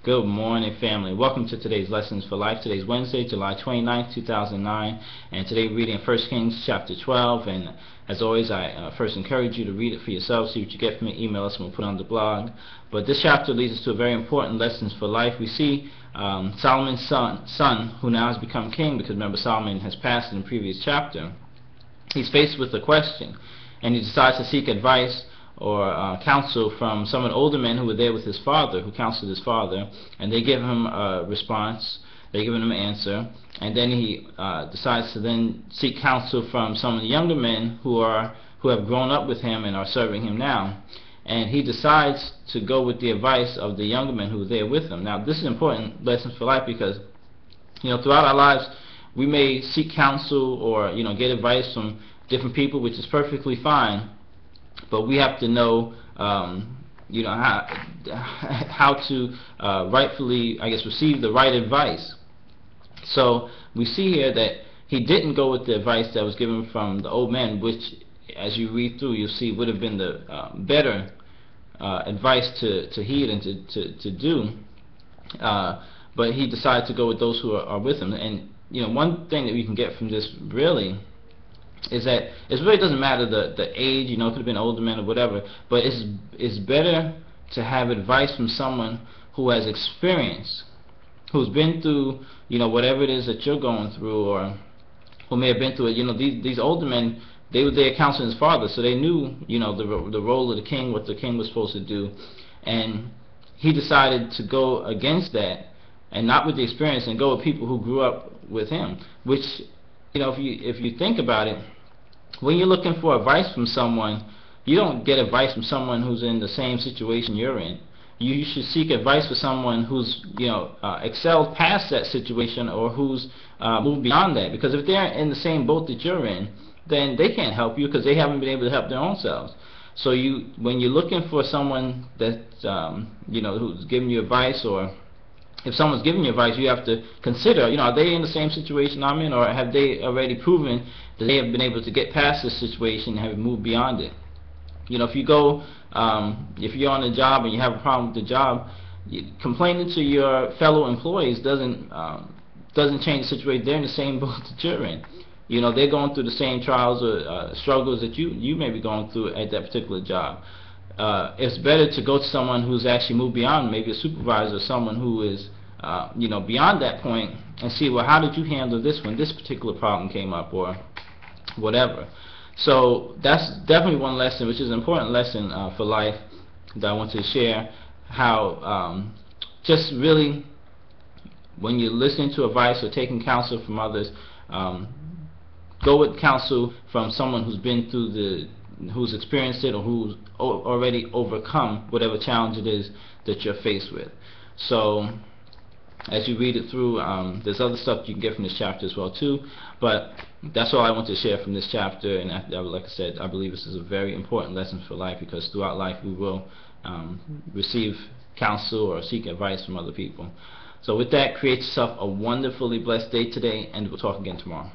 Good morning, family. Welcome to today's Lessons for Life. Today's Wednesday, July 29th, 2009, and today we're reading 1 Kings chapter 12. And as always, I first encourage you to read it for yourself, see what you get from it, email us, and we'll put it on the blog. But this chapter leads us to a very important Lessons for Life. We see Solomon's son, who now has become king, because remember Solomon has passed in the previous chapter. He's faced with a question, and he decides to seek advice or counsel from some of the older men who were there with his father, who counseled his father, and they give him a response, they give him an answer, and then he decides to then seek counsel from some of the younger men who have grown up with him and are serving him now, and he decides to go with the advice of the younger men who were there with him. Now this is an important lesson for life, because throughout our lives we may seek counsel or get advice from different people, which is perfectly fine. But we have to know, how to rightfully, receive the right advice. So we see here that he didn't go with the advice that was given from the old men, which, as you read through, you'll see would have been the better advice to heed and to do. But he decided to go with those who are with him. And one thing that we can get from this really is that it really doesn't matter the age, it could have been older men or whatever, but it's better to have advice from someone who has experience, who's been through whatever it is that you're going through, or who may have been through it. These older men, they were there counseling his father, so they knew the role of the king, what the king was supposed to do, and he decided to go against that and not with the experience, and go with people who grew up with him, which if you think about it, when you're looking for advice from someone, you don't get advice from someone who's in the same situation you're in. You should seek advice for someone who's excelled past that situation, or who's moved beyond that. Because if they're in the same boat that you're in, then they can't help you, because they haven't been able to help their own selves. So when you're looking for someone that who's giving you advice, or if someone's giving you advice, you have to consider, are they in the same situation I'm in, or have they already proven that they have been able to get past this situation and have moved beyond it? If you go, if you're on a job and you have a problem with the job, complaining to your fellow employees doesn't change the situation. They're in the same boat that you're in. They're going through the same trials or struggles that you may be going through at that particular job. It's better to go to someone who's actually moved beyond, maybe a supervisor, someone who is beyond that point, and see, well, how did you handle this when this particular problem came up, or whatever. So that's definitely one lesson, which is an important lesson for life, that I want to share. How just really, when you're listening to advice or taking counsel from others, go with counsel from someone who's been through who's experienced it, or who's already overcome whatever challenge it is that you're faced with. So as you read it through, there's other stuff you can get from this chapter as well too, but that's all I want to share from this chapter. And like I said, I believe this is a very important lesson for life, because throughout life we will receive counsel or seek advice from other people. So with that, create yourself a wonderfully blessed day today, and we'll talk again tomorrow.